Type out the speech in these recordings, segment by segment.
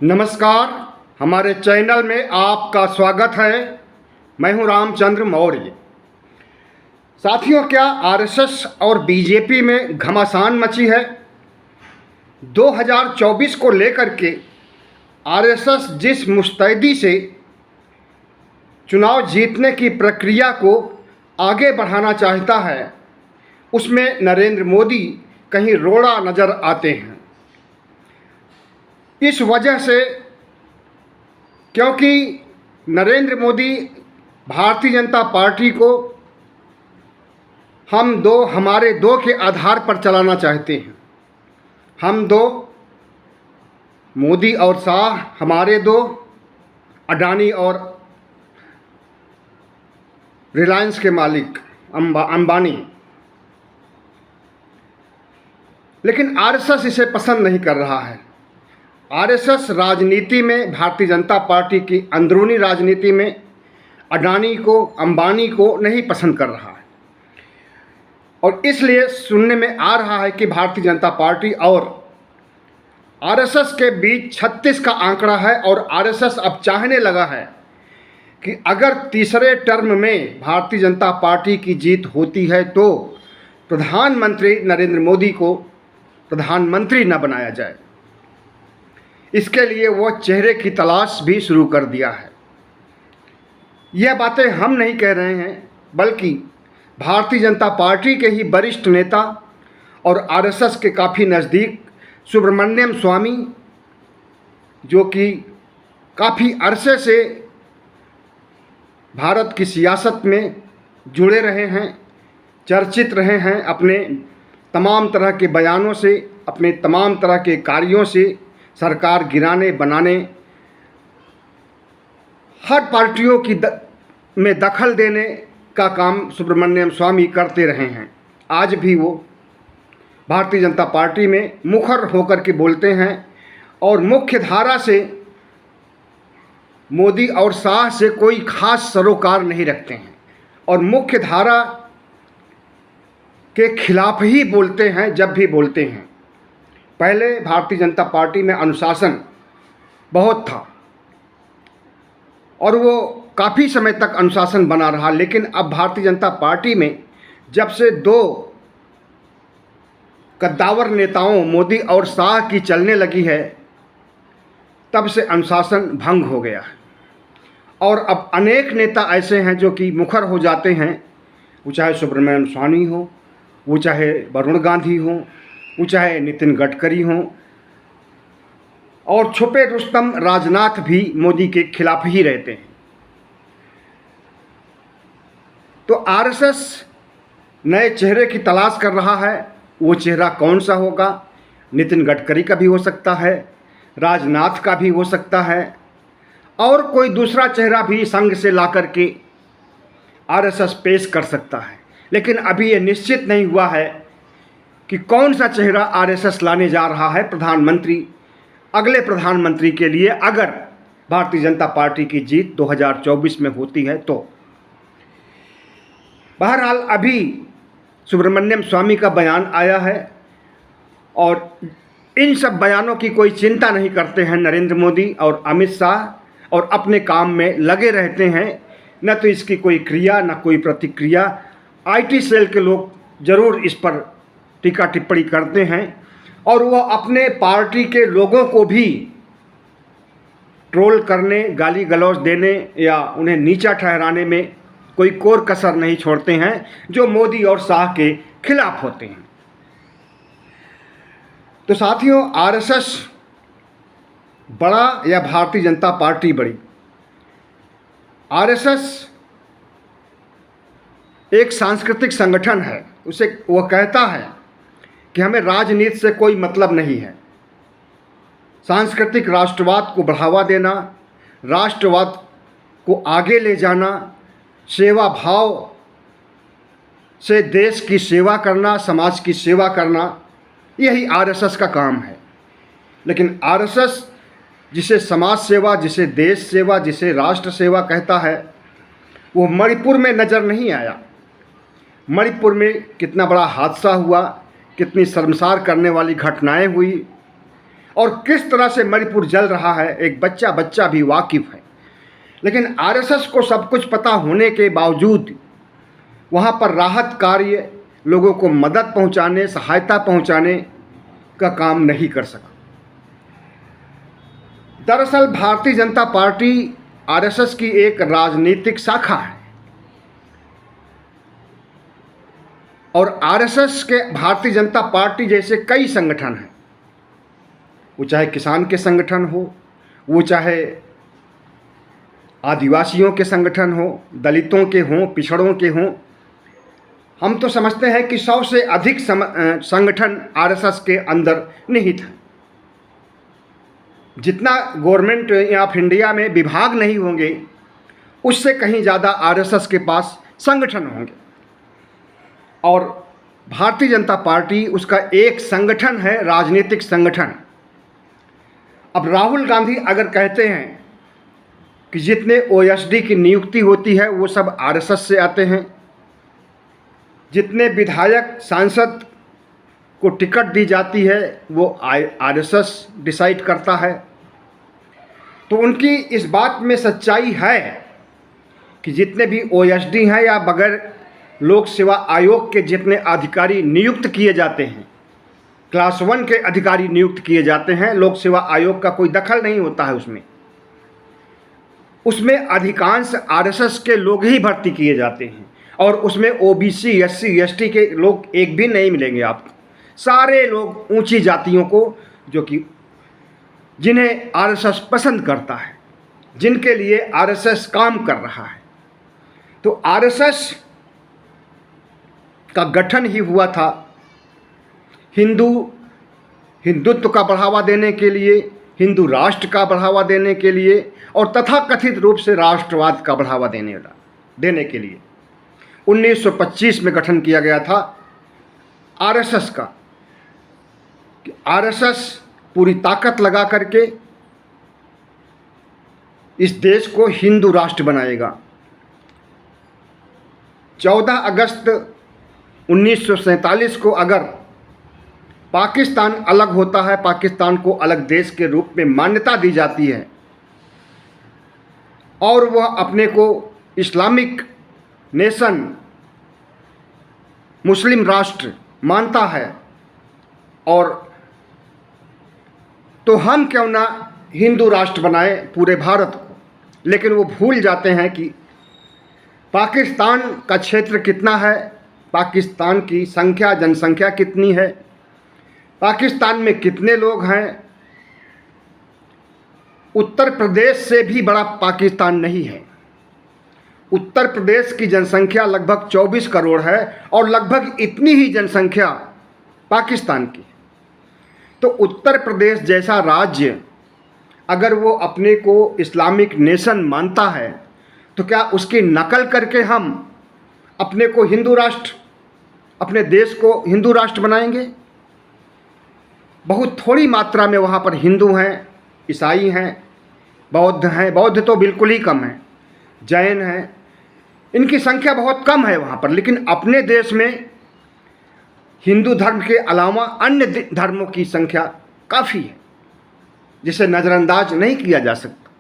नमस्कार, हमारे चैनल में आपका स्वागत है। मैं हूं रामचंद्र मौर्य। साथियों, क्या आरएसएस और बीजेपी में घमासान मची है? 2024 को लेकर के आरएसएस जिस मुस्तैदी से चुनाव जीतने की प्रक्रिया को आगे बढ़ाना चाहता है, उसमें नरेंद्र मोदी कहीं रोड़ा नज़र आते हैं। इस वजह से, क्योंकि नरेंद्र मोदी भारतीय जनता पार्टी को हमारे दो के आधार पर चलाना चाहते हैं। हम दो, मोदी और शाह हमारे दो, अडानी और रिलायंस के मालिक अंबानी। लेकिन आरएसएस इसे पसंद नहीं कर रहा है। आरएसएस राजनीति में, भारतीय जनता पार्टी की अंदरूनी राजनीति में अडानी को, अंबानी को नहीं पसंद कर रहा है। और इसलिए सुनने में आ रहा है कि भारतीय जनता पार्टी और आरएसएस के बीच 36 का आंकड़ा है और आरएसएस अब चाहने लगा है कि अगर तीसरे टर्म में भारतीय जनता पार्टी की जीत होती है तो प्रधानमंत्री नरेंद्र मोदी को प्रधानमंत्री न बनाया जाए। इसके लिए वो चेहरे की तलाश भी शुरू कर दिया है। यह बातें हम नहीं कह रहे हैं, बल्कि भारतीय जनता पार्टी के ही वरिष्ठ नेता और आरएसएस के काफ़ी नज़दीक सुब्रमण्यम स्वामी, जो कि काफ़ी अरसे से भारत की सियासत में जुड़े रहे हैं, चर्चित रहे हैं अपने तमाम तरह के बयानों से, अपने तमाम तरह के कार्यों से, सरकार गिराने बनाने, हर पार्टियों की में दखल देने का काम सुब्रमण्यम स्वामी करते रहे हैं। आज भी वो भारतीय जनता पार्टी में मुखर होकर के बोलते हैं और मुख्य धारा से, मोदी और शाह से कोई खास सरोकार नहीं रखते हैं और मुख्य धारा के खिलाफ ही बोलते हैं जब भी बोलते हैं। पहले भारतीय जनता पार्टी में अनुशासन बहुत था और वो काफ़ी समय तक अनुशासन बना रहा, लेकिन अब भारतीय जनता पार्टी में जब से दो कद्दावर नेताओं मोदी और शाह की चलने लगी है, तब से अनुशासन भंग हो गया है। और अब अनेक नेता ऐसे हैं जो कि मुखर हो जाते हैं, वो चाहे सुब्रमण्यम स्वामी हो, वो चाहे वरुण गांधी हो, वो चाहे नितिन गडकरी हों, और छुपे रुस्तम राजनाथ भी मोदी के खिलाफ ही रहते हैं। तो आरएसएस नए चेहरे की तलाश कर रहा है। वो चेहरा कौन सा होगा? नितिन गडकरी का भी हो सकता है, राजनाथ का भी हो सकता है, और कोई दूसरा चेहरा भी संघ से ला कर के आरएसएस पेश कर सकता है। लेकिन अभी ये निश्चित नहीं हुआ है कि कौन सा चेहरा आरएसएस लाने जा रहा है प्रधानमंत्री, अगले प्रधानमंत्री के लिए, अगर भारतीय जनता पार्टी की जीत 2024 में होती है तो। बहरहाल अभी सुब्रमण्यम स्वामी का बयान आया है और इन सब बयानों की कोई चिंता नहीं करते हैं नरेंद्र मोदी और अमित शाह, और अपने काम में लगे रहते हैं। न तो इसकी कोई क्रिया, न कोई प्रतिक्रिया। आईटी सेल के लोग ज़रूर इस पर टीका टिप्पणी करते हैं और वह अपने पार्टी के लोगों को भी ट्रोल करने, गाली गलौज देने या उन्हें नीचा ठहराने में कोई कोर कसर नहीं छोड़ते हैं जो मोदी और शाह के खिलाफ होते हैं। तो साथियों, आरएसएस बड़ा या भारतीय जनता पार्टी बड़ी? आरएसएस एक सांस्कृतिक संगठन है। उसे वह कहता है कि हमें राजनीति से कोई मतलब नहीं है। सांस्कृतिक राष्ट्रवाद को बढ़ावा देना, राष्ट्रवाद को आगे ले जाना, सेवा भाव से देश की सेवा करना, समाज की सेवा करना, यही आरएसएस का काम है। लेकिन आरएसएस जिसे समाज सेवा, जिसे देश सेवा, जिसे राष्ट्र सेवा कहता है, वो मणिपुर में नज़र नहीं आया। मणिपुर में कितना बड़ा हादसा हुआ, कितनी शर्मसार करने वाली घटनाएं हुई, और किस तरह से मणिपुर जल रहा है एक बच्चा भी वाकिफ है। लेकिन आरएसएस को सब कुछ पता होने के बावजूद वहाँ पर राहत कार्य, लोगों को मदद पहुँचाने, सहायता पहुँचाने का काम नहीं कर सका। दरअसल भारतीय जनता पार्टी आरएसएस की एक राजनीतिक शाखा है और आरएसएस के भारतीय जनता पार्टी जैसे कई संगठन हैं, वो चाहे किसान के संगठन हो, वो चाहे आदिवासियों के संगठन हो, दलितों के हों, पिछड़ों के हों। हम तो समझते हैं कि 100 से अधिक संगठन आरएसएस के अंदर निहित है। जितना गवर्नमेंट ऑफ इंडिया में विभाग नहीं होंगे, उससे कहीं ज़्यादा आरएसएस के पास संगठन होंगे। और भारतीय जनता पार्टी उसका एक संगठन है, राजनीतिक संगठन। अब राहुल गांधी अगर कहते हैं कि जितने ओएसडी की नियुक्ति होती है वो सब आरएसएस से आते हैं, जितने विधायक सांसद को टिकट दी जाती है वो आरएसएस डिसाइड करता है, तो उनकी इस बात में सच्चाई है कि जितने भी ओएसडी हैं या बगैर लोक सेवा आयोग के जितने अधिकारी नियुक्त किए जाते हैं, क्लास 1 के अधिकारी नियुक्त किए जाते हैं, लोक सेवा आयोग का कोई दखल नहीं होता है उसमें अधिकांश आरएसएस के लोग ही भर्ती किए जाते हैं और उसमें ओबीसी, एससी, एसटी के लोग एक भी नहीं मिलेंगे आपको। सारे लोग ऊंची जातियों को, जो कि जिन्हें आरएसएस पसंद करता है, जिनके लिए आरएसएस काम कर रहा है। तो आरएसएस का गठन ही हुआ था हिंदुत्व का बढ़ावा देने के लिए, हिंदू राष्ट्र का बढ़ावा देने के लिए और तथाकथित रूप से राष्ट्रवाद का बढ़ावा देने के लिए 1925 में गठन किया गया था आरएसएस का। आरएसएस पूरी ताकत लगा करके इस देश को हिंदू राष्ट्र बनाएगा। 14 अगस्त 1947 को अगर पाकिस्तान अलग होता है, पाकिस्तान को अलग देश के रूप में मान्यता दी जाती है और वह अपने को इस्लामिक नेशन, मुस्लिम राष्ट्र मानता है, और तो हम क्यों ना हिंदू राष्ट्र बनाएं पूरे भारत को। लेकिन वो भूल जाते हैं कि पाकिस्तान का क्षेत्र कितना है, पाकिस्तान की जनसंख्या कितनी है, पाकिस्तान में कितने लोग हैं। उत्तर प्रदेश से भी बड़ा पाकिस्तान नहीं है। उत्तर प्रदेश की जनसंख्या लगभग 24 करोड़ है और लगभग इतनी ही जनसंख्या पाकिस्तान की। तो उत्तर प्रदेश जैसा राज्य अगर वो अपने को इस्लामिक नेशन मानता है तो क्या उसकी नकल करके हम अपने को हिंदू राष्ट्र, अपने देश को हिंदू राष्ट्र बनाएंगे? बहुत थोड़ी मात्रा में वहाँ पर हिंदू हैं, ईसाई हैं, बौद्ध हैं। बौद्ध तो बिल्कुल ही कम हैं, जैन हैं, इनकी संख्या बहुत कम है वहाँ पर। लेकिन अपने देश में हिंदू धर्म के अलावा अन्य धर्मों की संख्या काफ़ी है, जिसे नज़रअंदाज नहीं किया जा सकता।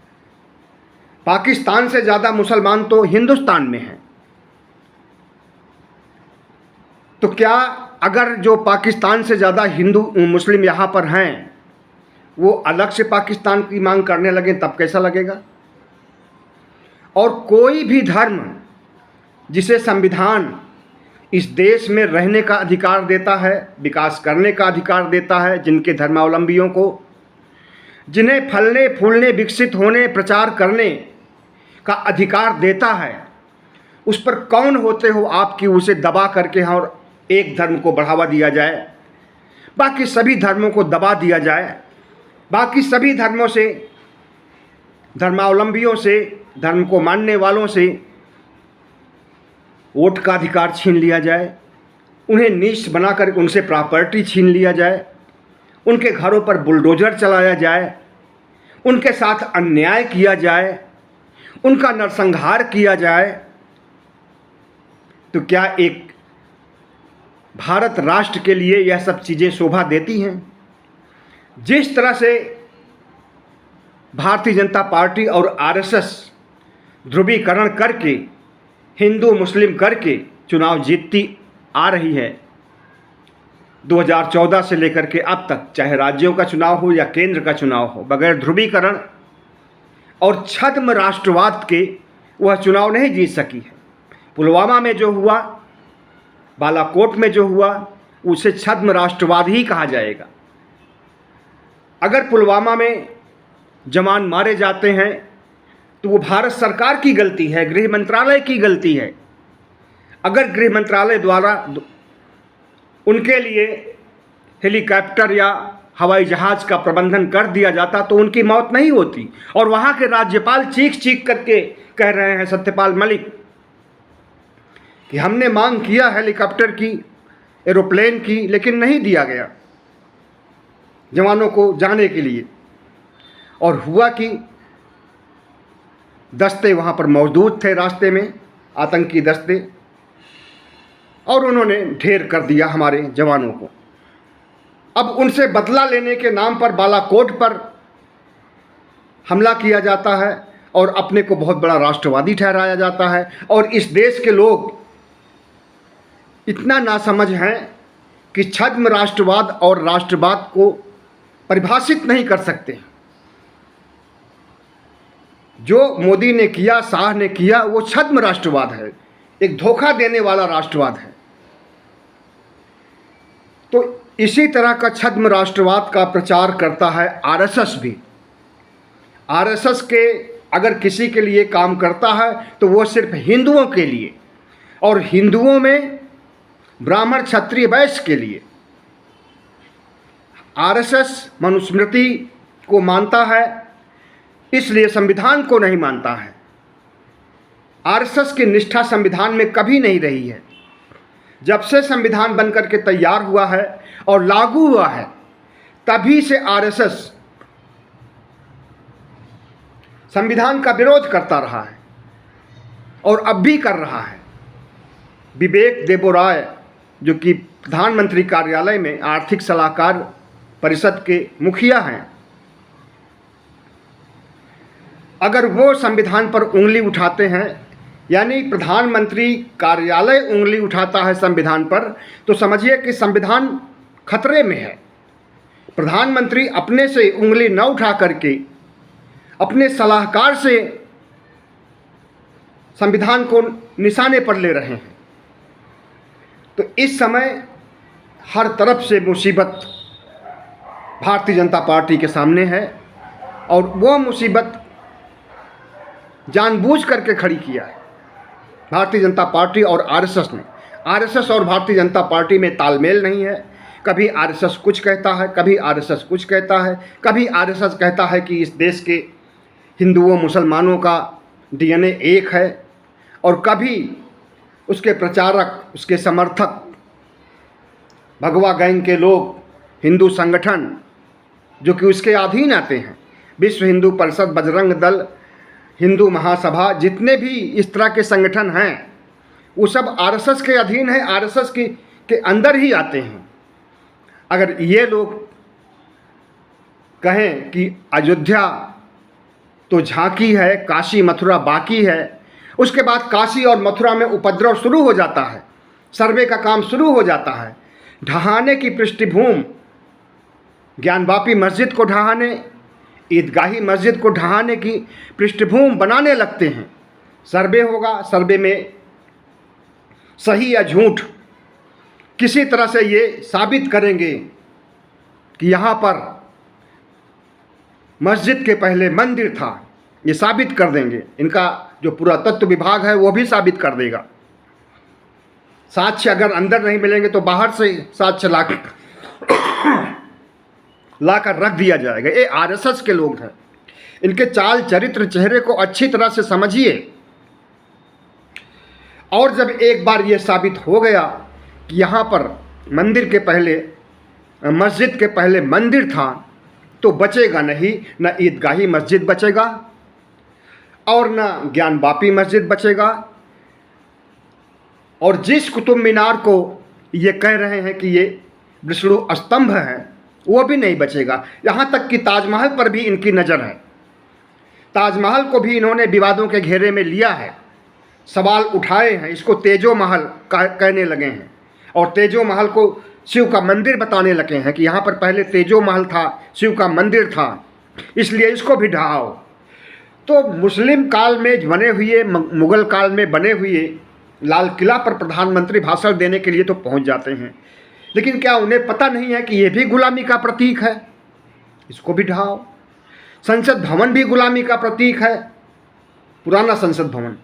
पाकिस्तान से ज़्यादा मुसलमान तो हिंदुस्तान में हैं। तो क्या अगर जो पाकिस्तान से ज़्यादा मुस्लिम यहाँ पर हैं वो अलग से पाकिस्तान की मांग करने लगें तब कैसा लगेगा? और कोई भी धर्म जिसे संविधान इस देश में रहने का अधिकार देता है, विकास करने का अधिकार देता है, जिनके धर्मावलंबियों को, जिन्हें फलने फूलने, विकसित होने, प्रचार करने का अधिकार देता है, उस पर कौन होते हो आप कि उसे दबा करके और एक धर्म को बढ़ावा दिया जाए, बाकी सभी धर्मों को दबा दिया जाए, बाकी सभी धर्मों से, धर्मावलंबियों से, धर्म को मानने वालों से वोट का अधिकार छीन लिया जाए, उन्हें नीच बनाकर उनसे प्रॉपर्टी छीन लिया जाए, उनके घरों पर बुलडोजर चलाया जाए, उनके साथ अन्याय किया जाए, उनका नरसंहार किया जाए, तो क्या एक भारत राष्ट्र के लिए यह सब चीज़ें शोभा देती हैं? जिस तरह से भारतीय जनता पार्टी और आरएसएस ध्रुवीकरण करके, हिंदू मुस्लिम करके चुनाव जीतती आ रही है 2014 से लेकर के अब तक, चाहे राज्यों का चुनाव हो या केंद्र का चुनाव हो, बगैर ध्रुवीकरण और छद्म राष्ट्रवाद के वह चुनाव नहीं जीत सकी है। पुलवामा में जो हुआ, बालाकोट में जो हुआ, उसे छद्म राष्ट्रवाद ही कहा जाएगा। अगर पुलवामा में जवान मारे जाते हैं तो वो भारत सरकार की गलती है, गृह मंत्रालय की गलती है। अगर गृह मंत्रालय द्वारा उनके लिए हेलीकॉप्टर या हवाई जहाज़ का प्रबंधन कर दिया जाता तो उनकी मौत नहीं होती। और वहाँ के राज्यपाल चीख चीख करके कह रहे हैं, सत्यपाल मलिक, कि हमने मांग किया हेलीकॉप्टर की, एरोप्लेन की, लेकिन नहीं दिया गया जवानों को जाने के लिए। और हुआ कि दस्ते वहाँ पर मौजूद थे रास्ते में, आतंकी दस्ते, और उन्होंने ढेर कर दिया हमारे जवानों को। अब उनसे बदला लेने के नाम पर बालाकोट पर हमला किया जाता है और अपने को बहुत बड़ा राष्ट्रवादी ठहराया जाता है। और इस देश के लोग इतना नासमझ हैं कि छद्म राष्ट्रवाद और राष्ट्रवाद को परिभाषित नहीं कर सकते। जो मोदी ने किया, शाह ने किया, वो छद्म राष्ट्रवाद है, एक धोखा देने वाला राष्ट्रवाद है। तो इसी तरह का छद्म राष्ट्रवाद का प्रचार करता है आरएसएस भी। आरएसएस के अगर किसी के लिए काम करता है तो वो सिर्फ हिंदुओं के लिए, और हिंदुओं में ब्राह्मण क्षत्रिय वैश्य के लिए। आरएसएस मनुस्मृति को मानता है, इसलिए संविधान को नहीं मानता है। आरएसएस की निष्ठा संविधान में कभी नहीं रही है। जब से संविधान बनकर के तैयार हुआ है और लागू हुआ है, तभी से आरएसएस संविधान का विरोध करता रहा है और अब भी कर रहा है। विवेक देबोराय, जो कि प्रधानमंत्री कार्यालय में आर्थिक सलाहकार परिषद के मुखिया हैं, अगर वो संविधान पर उंगली उठाते हैं, यानी प्रधानमंत्री कार्यालय उंगली उठाता है संविधान पर, तो समझिए कि संविधान खतरे में है। प्रधानमंत्री अपने से उंगली न उठा करके अपने सलाहकार से संविधान को निशाने पर ले रहे हैं। तो इस समय हर तरफ से मुसीबत भारतीय जनता पार्टी के सामने है, और वो मुसीबत जानबूझ करके खड़ी किया है भारतीय जनता पार्टी और आरएसएस ने। आरएसएस और भारतीय जनता पार्टी में तालमेल नहीं है। कभी आरएसएस कुछ कहता है, कभी आरएसएस कुछ कहता है। कभी आरएसएस कहता है कि इस देश के हिंदुओं मुसलमानों का डीएनए एक है, और कभी उसके प्रचारक, उसके समर्थक, भगवा गैंग के लोग, हिंदू संगठन जो कि उसके अधीन आते हैं, विश्व हिंदू परिषद, बजरंग दल, हिंदू महासभा, जितने भी इस तरह के संगठन हैं, वो सब आरएसएस के अधीन है, आरएसएस के अंदर ही आते हैं। अगर ये लोग कहें कि अयोध्या तो झांकी है, काशी मथुरा बाकी है, उसके बाद काशी और मथुरा में उपद्रव शुरू हो जाता है, सर्वे का काम शुरू हो जाता है, ढहाने की पृष्ठभूमि, ज्ञानवापी मस्जिद को ढहाने, ईदगाही मस्जिद को ढहाने की पृष्ठभूमि बनाने लगते हैं। सर्वे होगा, सर्वे में सही या झूठ किसी तरह से ये साबित करेंगे कि यहाँ पर मस्जिद के पहले मंदिर था, ये साबित कर देंगे। इनका जो पुरातत्व विभाग है वो भी साबित कर देगा। साक्ष्य अगर अंदर नहीं मिलेंगे तो बाहर से साक्ष्य लाकर रख दिया जाएगा। ये आरएसएस के लोग हैं। इनके चाल चरित्र चेहरे को अच्छी तरह से समझिए। और जब एक बार ये साबित हो गया कि यहाँ पर मंदिर के पहले, मस्जिद के पहले मंदिर था, तो बचेगा नहीं, न ईदगाही मस्जिद बचेगा और न ज्ञानवापी मस्जिद बचेगा। और जिस कुतुब मीनार को ये कह रहे हैं कि ये विष्णु स्तंभ है, वो भी नहीं बचेगा। यहाँ तक कि ताजमहल पर भी इनकी नज़र है। ताजमहल को भी इन्होंने विवादों के घेरे में लिया है, सवाल उठाए हैं, इसको तेजो महल कहने लगे हैं और तेजो महल को शिव का मंदिर बताने लगे हैं कि यहाँ पर पहले तेजो महल था, शिव का मंदिर था, इसलिए इसको भी ढहाओ। तो मुस्लिम काल में बने हुए, मुग़ल काल में बने हुए लाल किला पर प्रधानमंत्री भाषण देने के लिए तो पहुँच जाते हैं, लेकिन क्या उन्हें पता नहीं है कि ये भी गुलामी का प्रतीक है? इसको भी ढहाओ। संसद भवन भी गुलामी का प्रतीक है, पुराना संसद भवन,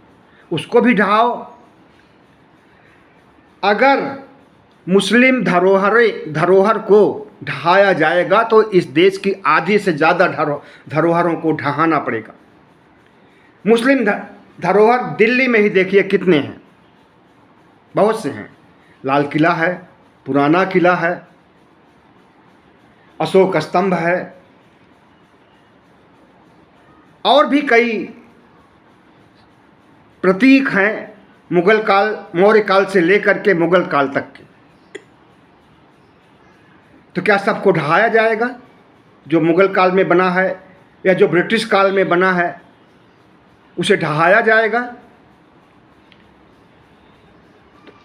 उसको भी ढहाओ। अगर मुस्लिम धरोहर को ढहाया जाएगा तो इस देश की आधी से ज़्यादा धरोहरों को ढहाना पड़ेगा। मुस्लिम धरोहर दिल्ली में ही देखिए कितने हैं, बहुत से हैं। लाल किला है, पुराना किला है, अशोक स्तंभ है, और भी कई प्रतीक हैं मुगल काल, मौर्य काल से लेकर के मुगल काल तक के। तो क्या सबको ढहाया जाएगा? जो मुगल काल में बना है या जो ब्रिटिश काल में बना है उसे ढहाया जाएगा?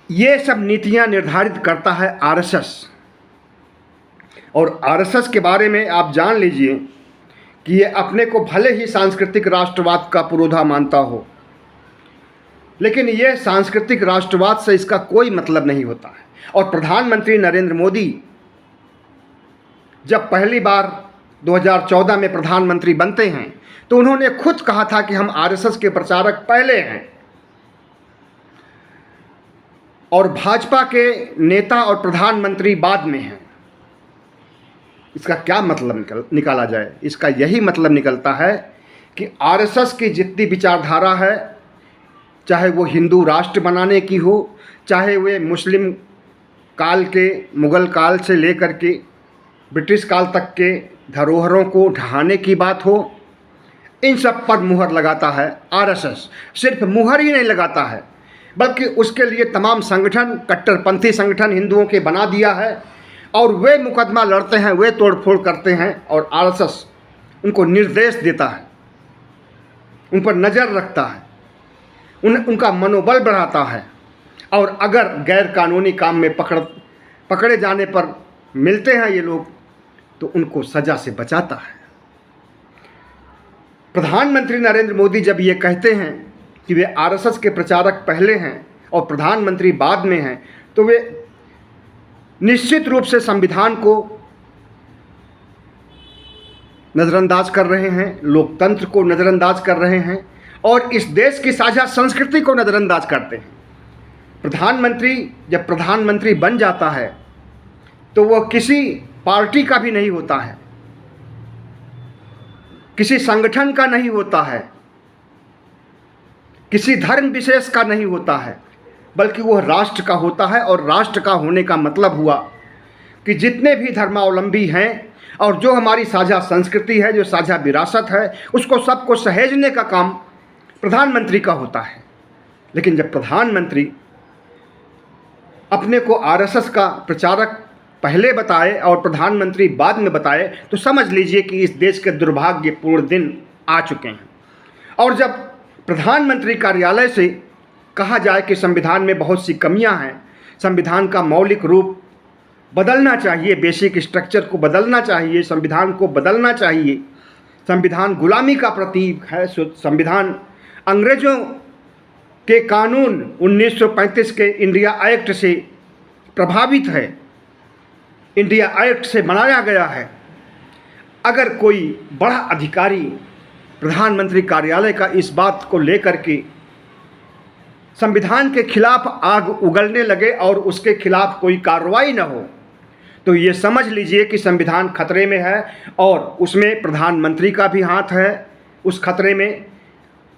ये सब नीतियां निर्धारित करता है आरएसएस। और आरएसएस के बारे में आप जान लीजिए कि ये अपने को भले ही सांस्कृतिक राष्ट्रवाद का पुरोधा मानता हो, लेकिन ये सांस्कृतिक राष्ट्रवाद से इसका कोई मतलब नहीं होता है। और प्रधानमंत्री नरेंद्र मोदी जब पहली बार 2014 में प्रधानमंत्री बनते हैं तो उन्होंने खुद कहा था कि हम आरएसएस के प्रचारक पहले हैं और भाजपा के नेता और प्रधानमंत्री बाद में हैं। इसका क्या मतलब निकाला जाए? इसका यही मतलब निकलता है कि आरएसएस की जितनी विचारधारा है, चाहे वो हिंदू राष्ट्र बनाने की हो, चाहे वे मुस्लिम काल के, मुग़ल काल से लेकर के ब्रिटिश काल तक के धरोहरों को ढहाने की बात हो, इन सब पर मुहर लगाता है आरएसएस। सिर्फ मुहर ही नहीं लगाता है, बल्कि उसके लिए तमाम संगठन, कट्टरपंथी संगठन हिंदुओं के बना दिया है और वे मुकदमा लड़ते हैं, वे तोड़फोड़ करते हैं और आरएसएस उनको निर्देश देता है, उन पर नज़र रखता है, उनका मनोबल बढ़ाता है और अगर गैर कानूनी काम में पकड़े जाने पर मिलते हैं ये लोग तो उनको सज़ा से बचाता है। प्रधानमंत्री नरेंद्र मोदी जब ये कहते हैं कि वे आरएसएस के प्रचारक पहले हैं और प्रधानमंत्री बाद में हैं, तो वे निश्चित रूप से संविधान को नज़रअंदाज कर रहे हैं, लोकतंत्र को नज़रअंदाज कर रहे हैं और इस देश की साझा संस्कृति को नज़रअंदाज करते हैं। प्रधानमंत्री जब प्रधानमंत्री बन जाता है तो वह किसी पार्टी का भी नहीं होता है, किसी संगठन का नहीं होता है, किसी धर्म विशेष का नहीं होता है, बल्कि वह राष्ट्र का होता है। और राष्ट्र का होने का मतलब हुआ कि जितने भी धर्मावलंबी हैं और जो हमारी साझा संस्कृति है, जो साझा विरासत है, उसको सबको सहेजने का काम प्रधानमंत्री का होता है। लेकिन जब प्रधानमंत्री अपने को आरएसएस का प्रचारक पहले बताए और प्रधानमंत्री बाद में बताए तो समझ लीजिए कि इस देश के दुर्भाग्यपूर्ण दिन आ चुके हैं। और जब प्रधानमंत्री कार्यालय से कहा जाए कि संविधान में बहुत सी कमियां हैं, संविधान का मौलिक रूप बदलना चाहिए, बेसिक स्ट्रक्चर को बदलना चाहिए, संविधान को बदलना चाहिए, संविधान गुलामी का प्रतीक है, संविधान अंग्रेज़ों के कानून 1935 के इंडिया एक्ट से प्रभावित है, इंडिया एक्ट से बनाया गया है। अगर कोई बड़ा अधिकारी प्रधानमंत्री कार्यालय का इस बात को लेकर के संविधान के खिलाफ आग उगलने लगे और उसके खिलाफ कोई कार्रवाई न हो, तो ये समझ लीजिए कि संविधान खतरे में है और उसमें प्रधानमंत्री का भी हाथ है। उस खतरे में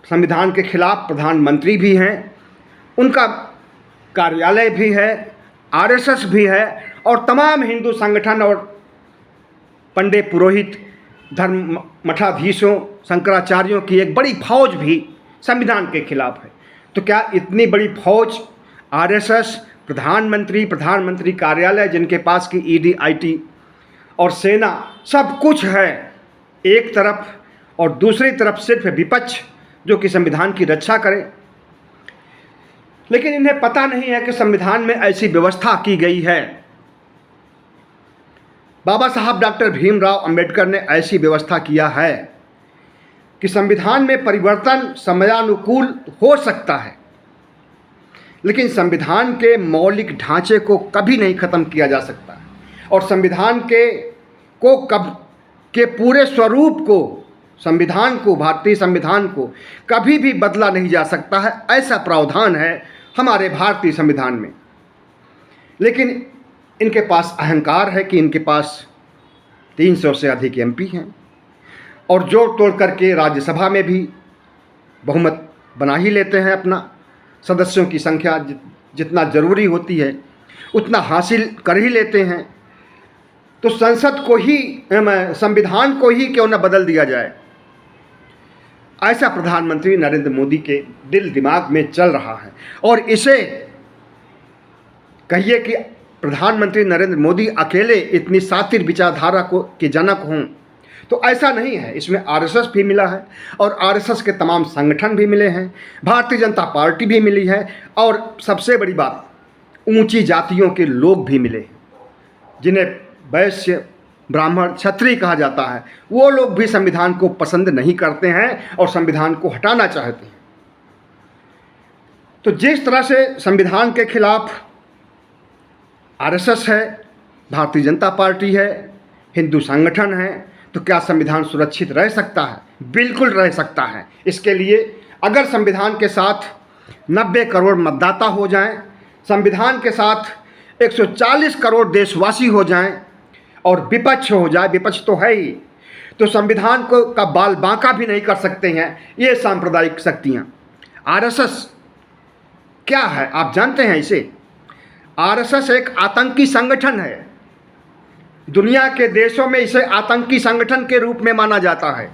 संविधान के खिलाफ प्रधानमंत्री भी हैं, उनका कार्यालय भी है, आरएसएस भी है और तमाम हिंदू संगठन और पंडे पुरोहित, धर्म मठाधीशों, शंकराचार्यों की एक बड़ी फौज भी संविधान के खिलाफ है। तो क्या इतनी बड़ी फौज आरएसएस, प्रधानमंत्री कार्यालय, जिनके पास की ईडी, आईटी और सेना सब कुछ है एक तरफ, और दूसरी तरफ सिर्फ विपक्ष जो कि संविधान की रक्षा करे। लेकिन इन्हें पता नहीं है कि संविधान में ऐसी व्यवस्था की गई है। बाबा साहब डॉक्टर भीमराव अंबेडकर ने ऐसी व्यवस्था किया है कि संविधान में परिवर्तन समयानुकूल हो सकता है, लेकिन संविधान के मौलिक ढांचे को कभी नहीं खत्म किया जा सकता, और संविधान के पूरे स्वरूप को, संविधान को, भारतीय संविधान को कभी भी बदला नहीं जा सकता है। ऐसा प्रावधान है हमारे भारतीय संविधान में। लेकिन इनके पास अहंकार है कि इनके पास 300 से अधिक एमपी हैं, और जोड़ तोड़ करके राज्यसभा में भी बहुमत बना ही लेते हैं। अपना सदस्यों की संख्या जितना ज़रूरी होती है उतना हासिल कर ही लेते हैं। तो संसद को ही, संविधान को ही क्यों न बदल दिया जाए, ऐसा प्रधानमंत्री नरेंद्र मोदी के दिल दिमाग में चल रहा है। और इसे कहिए कि प्रधानमंत्री नरेंद्र मोदी अकेले इतनी सातिर विचारधारा के जनक हों, तो ऐसा नहीं है। इसमें आरएसएस भी मिला है, और आरएसएस के तमाम संगठन भी मिले हैं, भारतीय जनता पार्टी भी मिली है, और सबसे बड़ी बात, ऊंची जातियों के लोग भी मिले, जिन्हें वैश्य, ब्राह्मण, क्षत्रिय कहा जाता है। वो लोग भी संविधान को पसंद नहीं करते हैं और संविधान को हटाना चाहते हैं। तो जिस तरह से संविधान के खिलाफ आरएसएस है, भारतीय जनता पार्टी है, हिंदू संगठन है, तो क्या संविधान सुरक्षित रह सकता है? बिल्कुल रह सकता है। इसके लिए अगर संविधान के साथ 90 करोड़ मतदाता हो जाएं, संविधान के साथ 140 करोड़ देशवासी हो जाएं, और विपक्ष हो जाए, विपक्ष तो है ही, तो संविधान को का बाल बांका भी नहीं कर सकते हैं ये सांप्रदायिक शक्तियाँ। आरएसएस क्या है आप जानते हैं इसे? आरएसएस एक आतंकी संगठन है। दुनिया के देशों में इसे आतंकी संगठन के रूप में माना जाता है।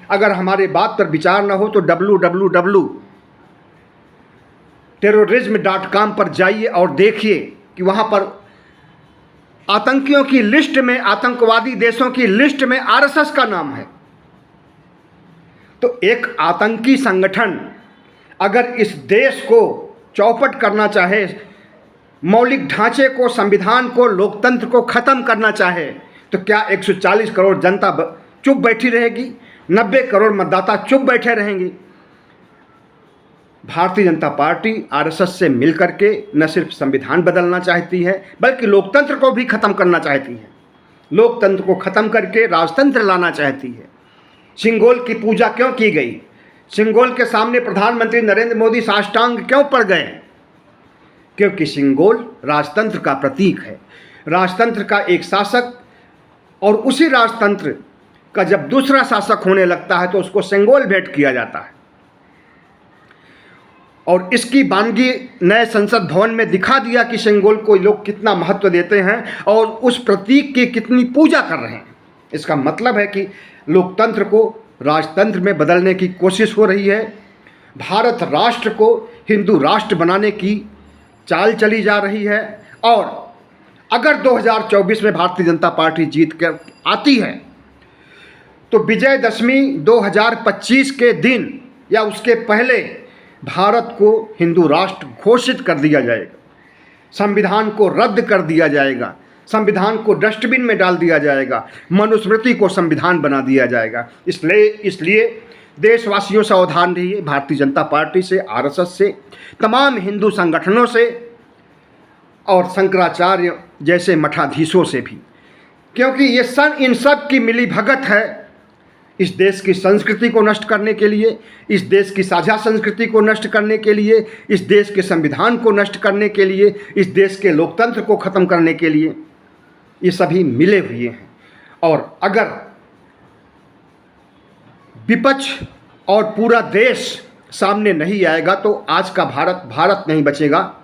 अगर हमारे बात पर विचार न हो तो www.terrorism.com पर जाइए और देखिए कि वहाँ पर आतंकियों की लिस्ट में, आतंकवादी देशों की लिस्ट में आरएसएस का नाम है। तो एक आतंकी संगठन अगर इस देश को चौपट करना चाहे, मौलिक ढांचे को, संविधान को, लोकतंत्र को ख़त्म करना चाहे, तो क्या 140 करोड़ जनता चुप बैठी रहेगी? 90 करोड़ मतदाता चुप बैठे रहेंगे? भारतीय जनता पार्टी आरएसएस से मिलकर के न सिर्फ संविधान बदलना चाहती है, बल्कि लोकतंत्र को भी ख़त्म करना चाहती है। लोकतंत्र को ख़त्म करके राजतंत्र लाना चाहती है। सिंगोल की पूजा क्यों की गई? सिंगोल के सामने प्रधानमंत्री नरेंद्र मोदी साष्टांग क्यों पड़ गए? क्योंकि सिंगोल राजतंत्र का प्रतीक है, राजतंत्र का एक शासक, और उसी राजतंत्र का जब दूसरा शासक होने लगता है तो उसको सिंगोल भेंट किया जाता है। और इसकी वानगी नए संसद भवन में दिखा दिया कि सिंगोल को लोग कितना महत्व देते हैं और उस प्रतीक की कितनी पूजा कर रहे हैं। इसका मतलब है कि लोकतंत्र को राजतंत्र में बदलने की कोशिश हो रही है। भारत राष्ट्र को हिंदू राष्ट्र बनाने की चाल चली जा रही है। और अगर 2024 में भारतीय जनता पार्टी जीत कर आती है तो विजयदशमी 2025 के दिन या उसके पहले भारत को हिंदू राष्ट्र घोषित कर दिया जाएगा, संविधान को रद्द कर दिया जाएगा, संविधान को डस्टबिन में डाल दिया जाएगा, मनुस्मृति को संविधान बना दिया जाएगा। इसलिए देशवासियों सावधान रहिए, भारतीय जनता पार्टी से, आरएसएस से, तमाम हिंदू संगठनों से और शंकराचार्य जैसे मठाधीशों से भी, क्योंकि ये इन सब की मिली भगत है इस देश की संस्कृति को नष्ट करने के लिए, इस देश की साझा संस्कृति को नष्ट करने के लिए, इस देश के संविधान को नष्ट करने के लिए, इस देश के लोकतंत्र को ख़त्म करने के लिए ये सभी मिले हुए हैं। और अगर विपक्ष और पूरा देश सामने नहीं आएगा तो आज का भारत नहीं बचेगा,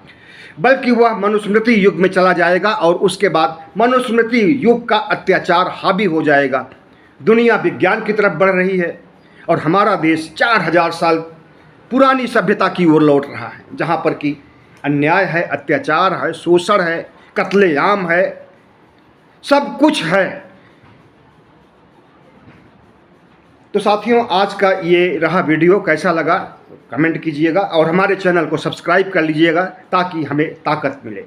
बल्कि वह मनुस्मृति युग में चला जाएगा और उसके बाद मनुस्मृति युग का अत्याचार हावी हो जाएगा। दुनिया विज्ञान की तरफ बढ़ रही है और हमारा देश 4000 साल पुरानी सभ्यता की ओर लौट रहा है, जहाँ पर कि अन्याय है, अत्याचार है, शोषण है, कत्लेआम है, सब कुछ है। तो साथियों, आज का ये रहा वीडियो, कैसा लगा कमेंट कीजिएगा और हमारे चैनल को सब्सक्राइब कर लीजिएगा ताकि हमें ताकत मिले।